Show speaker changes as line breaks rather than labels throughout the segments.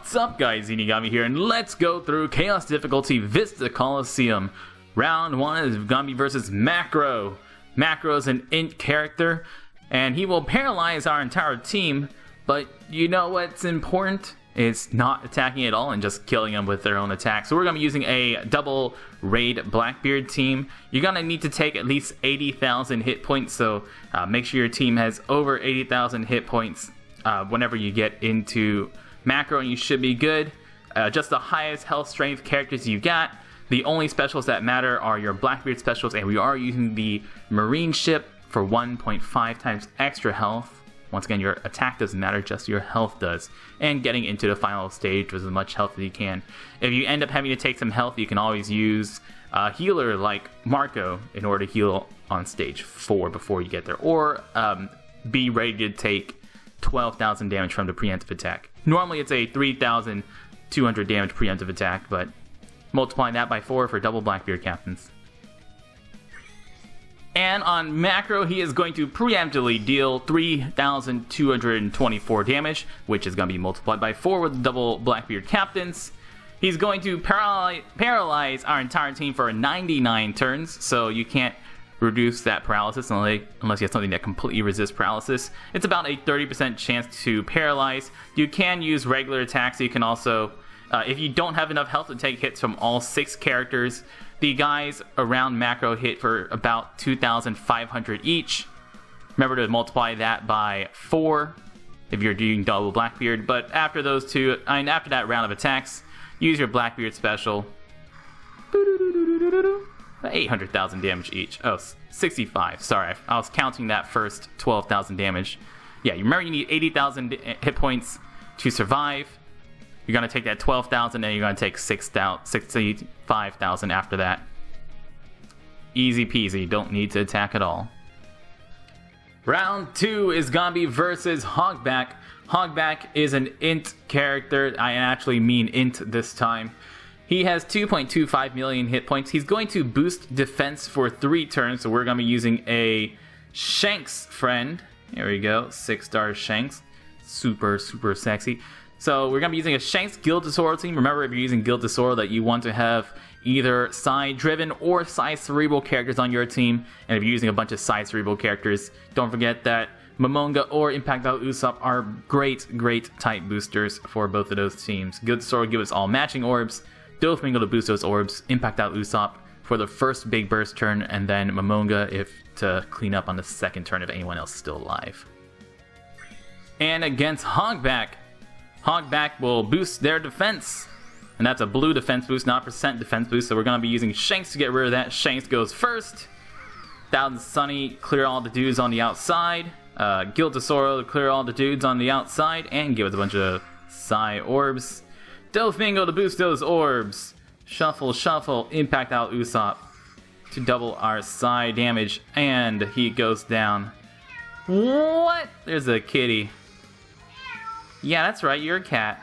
What's up guys, Zeenigami here, and let's go through Chaos Difficulty Vista Coliseum. Round 1 is gonna be versus Macro. Macro is an int character, and he will paralyze our entire team, but you know what's important? It's not attacking at all and just killing them with their own attack. So we're gonna be using a double raid Blackbeard team. You're gonna need to take at least 80,000 hit points, so make sure your team has over 80,000 hit points whenever you get into Macro, and you should be good. Just the highest health strength characters you got. The only specials that matter are your Blackbeard specials, and we are using the Marine ship for 1.5 times extra health. Once again, your attack doesn't matter, just your health does. And getting into the final stage with as much health as you can. If you end up having to take some health, you can always use a healer like Marco in order to heal on stage 4 before you get there. Or be ready to take 12,000 damage from the preemptive attack. Normally it's a 3,200 damage preemptive attack, but multiply that by 4 for double Blackbeard captains. And on Macro, he is going to preemptively deal 3,224 damage, which is going to be multiplied by 4 with double Blackbeard captains. He's going to paralyze our entire team for 99 turns, so you can't reduce that paralysis unless you have something that completely resists paralysis. It's about a 30% chance to paralyze. You can use regular attacks. You can also, if you don't have enough health to take hits from all 6 characters, the guys around Macro hit for about 2,500 each. Remember to multiply that by 4 if you're doing double Blackbeard. But after those two, after that round of attacks, use your Blackbeard special. 800,000 damage each. Oh, 65. Sorry, I was counting that first 12,000 damage. Yeah, you remember you need 80,000 hit points to survive. You're going to take that 12,000 and you're going to take 65,000 after that. Easy peasy, don't need to attack at all. Round 2 is going to be versus Hogback. Hogback is an int character. I actually mean int this time. He has 2.25 million hit points. He's going to boost defense for 3 turns, so we're going to be using a Shanks friend. Here we go, 6-star Shanks. Super sexy. So we're going to be using a Shanks Guild Disorder team. Remember, if you're using Guild Disorder, that you want to have either side-driven or side-cerebral characters on your team. And if you're using a bunch of side-cerebral characters, don't forget that Momonga or Impactile Usopp are great type boosters for both of those teams. Guild Disorder gives us all matching orbs. Doflamingo to boost those orbs, Impactile Usopp for the first big burst turn, and then Momonga to clean up on the second turn if anyone else is still alive. And against Hogback, Hogback will boost their defense, and that's a blue defense boost, not percent defense boost, so we're going to be using Shanks to get rid of that. Shanks goes first. Thousand Sunny, clear all the dudes on the outside. Guild Tesoro to clear all the dudes on the outside, and give us a bunch of Psy orbs. Doflamingo to boost those orbs. Shuffle, Impactile Usopp to double our Psy damage, and he goes down. What? There's a kitty. Yeah, that's right, you're a cat.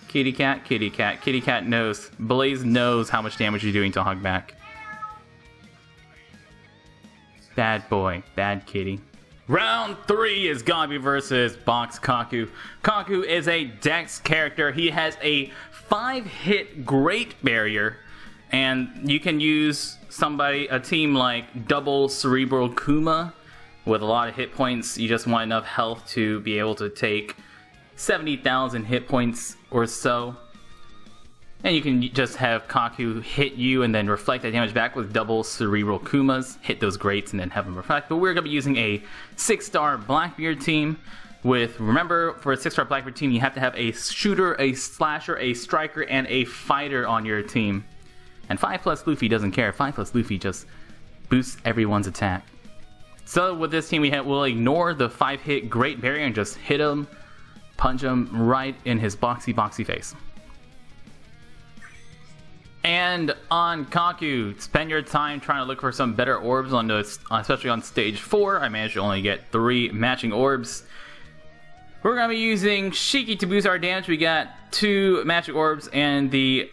Kitty cat, kitty cat. Kitty cat knows. Blaze knows how much damage you're doing to Hogback. Bad boy, bad kitty. Round 3 is gonna be versus Box Kaku. Kaku is a Dex character. He has a 5-hit Great Barrier, and you can use a team like Double Cerebral Kuma with a lot of hit points. You just want enough health to be able to take 70,000 hit points or so. And you can just have Kaku hit you and then reflect that damage back with double Cerebral Kumas. Hit those greats and then have them reflect. But we're going to be using a 6-star Blackbeard team. Remember, for a 6-star Blackbeard team, you have to have a shooter, a slasher, a striker, and a fighter on your team. And 5+ Luffy doesn't care. 5+ Luffy just boosts everyone's attack. So with this team, we'll ignore the 5-hit Great Barrier and just hit him, punch him right in his boxy face. And on Kaku, spend your time trying to look for some better orbs especially on stage 4. I managed to only get 3 matching orbs. We're going to be using Shiki to boost our damage. We got 2 magic orbs and the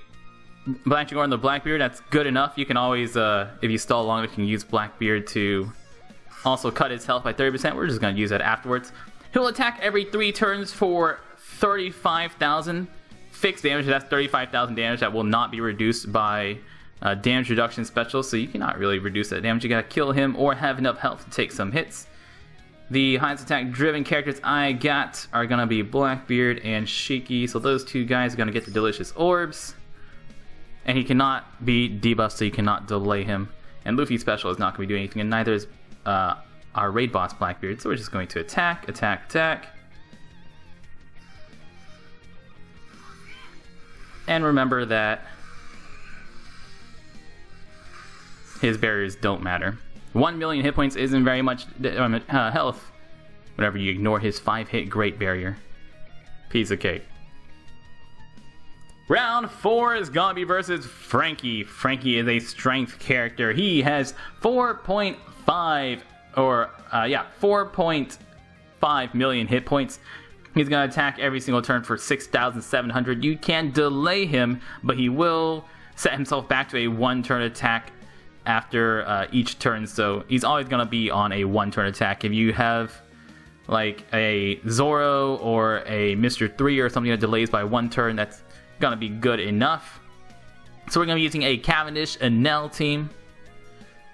matching orb and the Blackbeard. That's good enough. You can always, if you stall long, you can use Blackbeard to also cut his health by 30%. We're just going to use that afterwards. He'll attack every 3 turns for 35,000 fixed damage. That's 35,000 damage that will not be reduced by damage reduction special, so you cannot really reduce that damage. You gotta kill him or have enough health to take some hits. The highest attack driven characters I got are gonna be Blackbeard and Shaky, so those two guys are gonna get the delicious orbs. And he cannot be debuffed, so you cannot delay him. And Luffy's special is not gonna be doing anything, and neither is our raid boss Blackbeard, so we're just going to attack, attack, attack. And remember that his barriers don't matter. 1 million hit points isn't very much health whenever you ignore his 5-hit Great Barrier. Piece of cake. Round 4 is gonna be versus Franky. Franky is a strength character. He has 4.5 million hit points. He's gonna attack every single turn for 6,700. You can delay him, but he will set himself back to a 1-turn attack after each turn, so he's always going to be on a 1-turn attack. If you have like a Zoro or a Mr. 3 or something that delays by 1 turn, that's going to be good enough. So we're going to be using a Cavendish Enel team.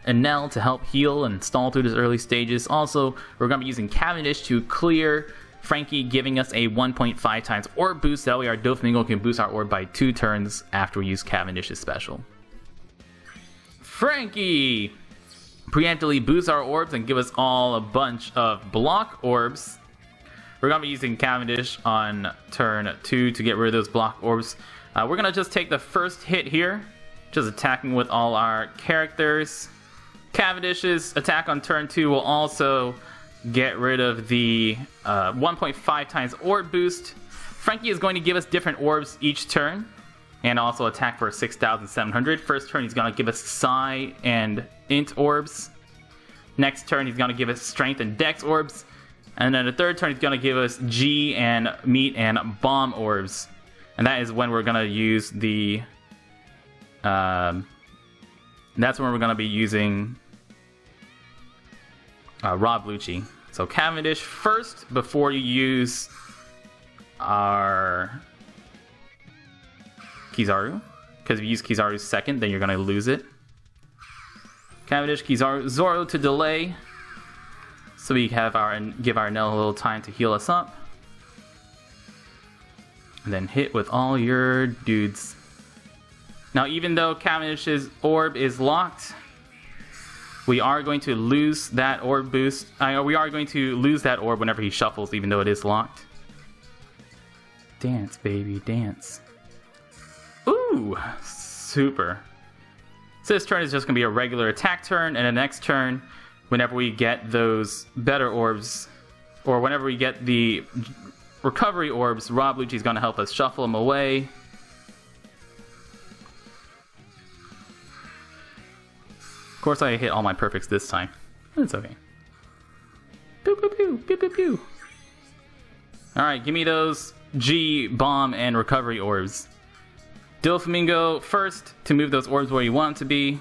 Enel to help heal and stall through these early stages. Also, we're going to be using Cavendish to clear Franky, giving us a 1.5 times orb boost. That way our Doflamingo can boost our orb by 2 turns after we use Cavendish's special. Franky preemptively boosts our orbs and give us all a bunch of block orbs. We're going to be using Cavendish on turn 2 to get rid of those block orbs. We're going to just take the first hit here, just attacking with all our characters. Cavendish's attack on turn 2 will also get rid of the 1.5 times orb boost. Franky is going to give us different orbs each turn, and also attack for 6,700. First turn, he's going to give us Psi and Int orbs. Next turn, he's going to give us Strength and Dex orbs. And then the third turn, he's going to give us G and Meat and Bomb orbs. And that is when we're going to use the... that's when we're going to be using Rob Lucci. So Cavendish first before you use our Kizaru, because if you use Kizaru second, then you're going to lose it. Cavendish, Kizaru, Zoro to delay, so we have give our Nell a little time to heal us up. And then hit with all your dudes. Now, even though Cavendish's orb is locked, we are going to lose that orb boost. We are going to lose that orb whenever he shuffles, even though it is locked. Dance, baby, dance. Ooh, super. So this turn is just going to be a regular attack turn, and the next turn, whenever we get those better orbs, or whenever we get the recovery orbs, Rob Lucci is going to help us shuffle them away. Of course, I hit all my perfects this time. It's okay. Pew, pew, pew, pew, pew, pew. Alright, give me those G, Bomb, and recovery orbs. Doflamingo first to move those orbs where you want them to be.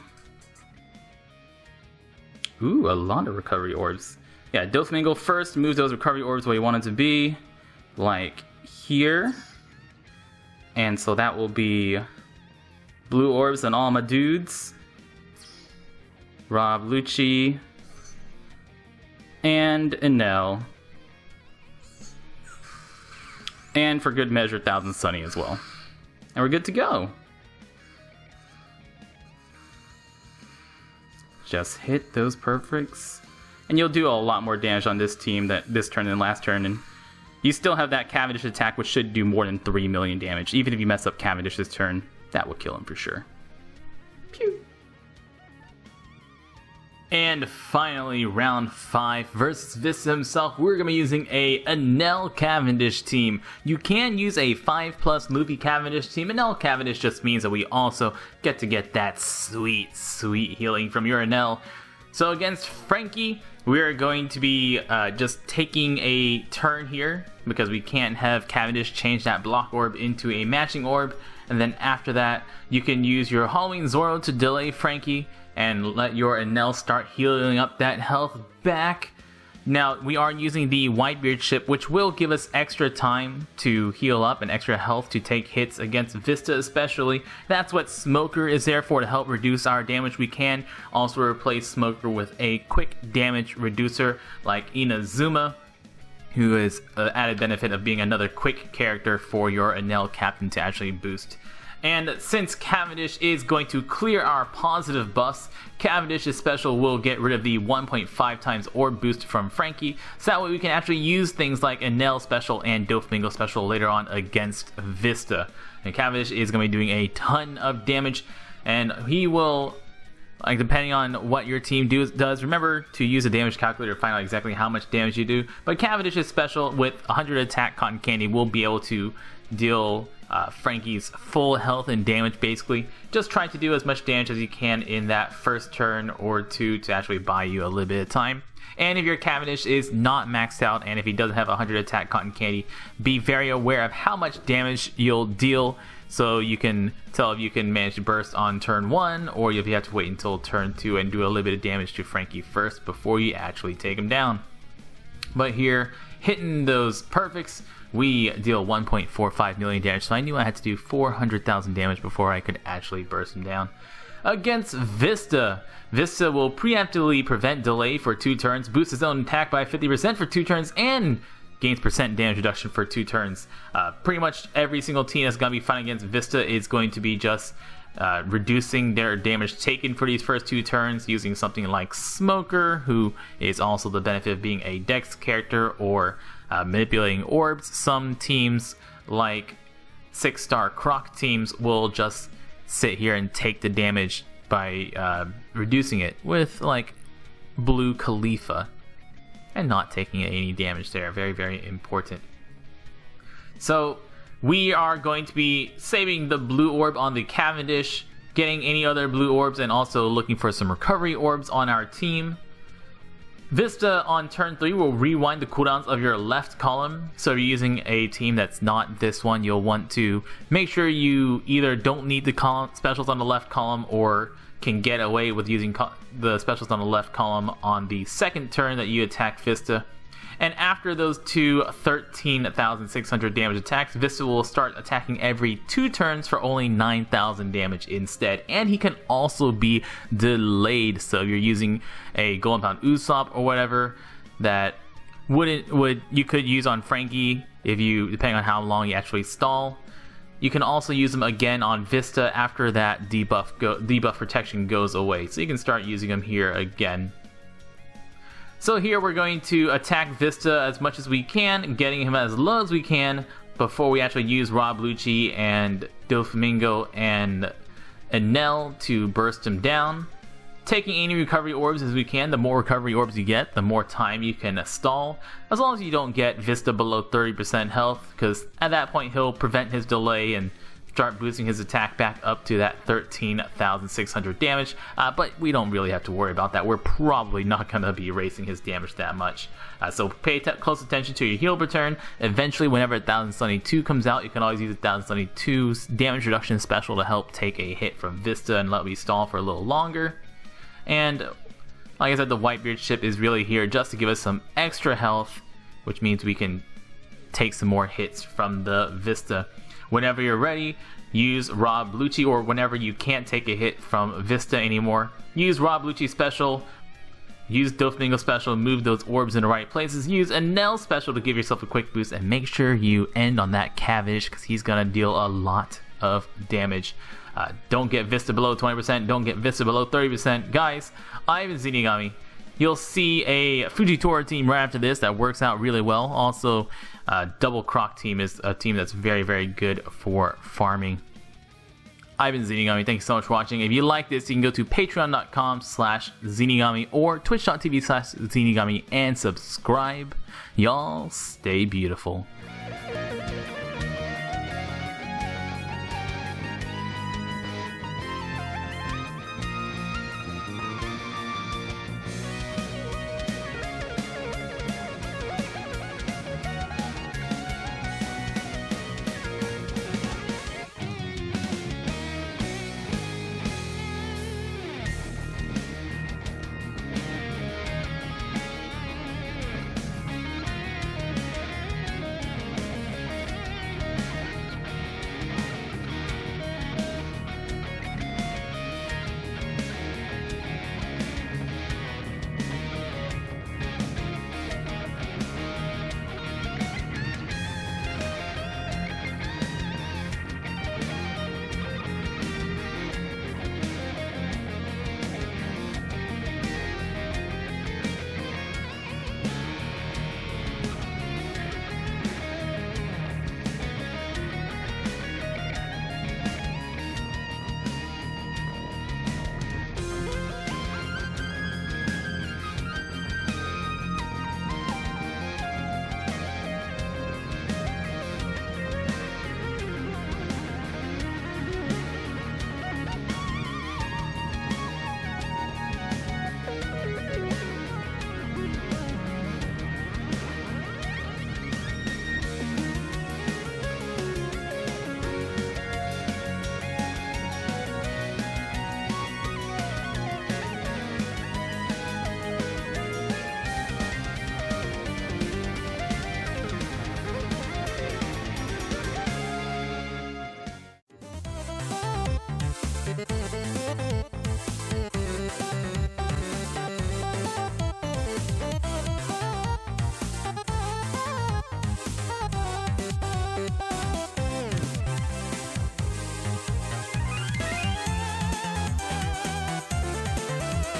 Ooh, a lot of recovery orbs. Yeah, Doflamingo first moves those recovery orbs where you want them to be. Like here. And so that will be blue orbs on all my dudes. Rob Lucci. And Enel. And for good measure, Thousand Sunny as well. And we're good to go. Just hit those perfects. And you'll do a lot more damage on this team this turn than last turn. And you still have that Cavendish attack, which should do more than 3 million damage. Even if you mess up Cavendish's turn, that will kill him for sure. Pew! And finally, round 5 versus Vista himself. We're going to be using a Enel Cavendish team. You can use a 5+ Luffy Cavendish team. Enel Cavendish just means that we also get to get that sweet, sweet healing from your Enel. So against Franky, we're going to be just taking a turn here, because we can't have Cavendish change that block orb into a matching orb. And then after that, you can use your Halloween Zoro to delay Franky and let your Enel start healing up that health back Now, we are using the Whitebeard ship, which will give us extra time to heal up and extra health to take hits against Vista especially. That's what Smoker is there for, to help reduce our damage. We can also replace Smoker with a quick damage reducer like Inazuma, who is an added benefit of being another quick character for your Enel captain to actually boost. And since Cavendish is going to clear our positive buffs, Cavendish's special will get rid of the 1.5 times orb boost from Franky, so that way we can actually use things like Enel special and Doflamingo special later on against Vista. And Cavendish is going to be doing a ton of damage, and he will, like, depending on what your team does, remember to use a damage calculator to find out exactly how much damage you do. But Cavendish's special with 100 attack cotton candy will be able to deal Franky's full health and damage basically. Just try to do as much damage as you can in that first turn or two to actually buy you a little bit of time. And if your Cavendish is not maxed out, and if he doesn't have 100 attack cotton candy, be very aware of how much damage you'll deal, so you can tell if you can manage to burst on turn 1, or if you have to wait until turn 2 and do a little bit of damage to Franky first before you actually take him down. But here, hitting those perfects, we deal 1.45 million damage, so I knew I had to do 400,000 damage before I could actually burst him down. Against Vista, Vista will preemptively prevent delay for 2 turns, boost his own attack by 50% for 2 turns, and gains percent damage reduction for 2 turns. Pretty much every single team that's going to be fighting against Vista is going to be just reducing their damage taken for these first 2 turns using something like Smoker, who is also the benefit of being a Dex character, or manipulating orbs. Some teams, like 6-star Croc teams, will just sit here and take the damage by reducing it with, like, Blue Khalifa, and not taking any damage there. Very, very important. So we are going to be saving the blue orb on the Cavendish, getting any other blue orbs, and also looking for some recovery orbs on our team. Vista on turn 3 will rewind the cooldowns of your left column, so if you're using a team that's not this one, you'll want to make sure you either don't need the specials on the left column, or can get away with using the specials on the left column on the second turn that you attack Vista. And after those 2 13,600 damage attacks, Vista will start attacking every 2 turns for only 9,000 damage instead. And he can also be delayed, so if you're using a Golden Pound Usopp or whatever that you could use on Franky, if you, depending on how long you actually stall. You can also use them again on Vista after that debuff protection goes away, so you can start using them here again. So here we're going to attack Vista as much as we can, getting him as low as we can before we actually use Rob Lucci and Doflamingo and Enel to burst him down. Taking any recovery orbs as we can. The more recovery orbs you get, the more time you can stall, as long as you don't get Vista below 30% health, because at that point he'll prevent his delay and start boosting his attack back up to that 13,600 damage, but we don't really have to worry about that. We're probably not going to be erasing his damage that much. So pay close attention to your heal return. Eventually, whenever 1072 comes out, you can always use 1072's damage reduction special to help take a hit from Vista and let me stall for a little longer. And like I said, the Whitebeard ship is really here just to give us some extra health, which means we can take some more hits from the Vista. Whenever you're ready, use Rob Lucci, or whenever you can't take a hit from Vista anymore, use Rob Lucci special, use Doflamingo special, move those orbs in the right places, use Enel special to give yourself a quick boost, and make sure you end on that Cavendish, because he's going to deal a lot of damage. Don't get Vista below 20%, don't get Vista below 30%. Guys, I've been Zeenigami. You'll see a Fujitora team right after this that works out really well. Also, Double Croc team is a team that's very, very good for farming. I've been Zeenigami. Thank you so much for watching. If you like this, you can go to patreon.com/Zeenigami or twitch.tv/Zeenigami and subscribe. Y'all stay beautiful.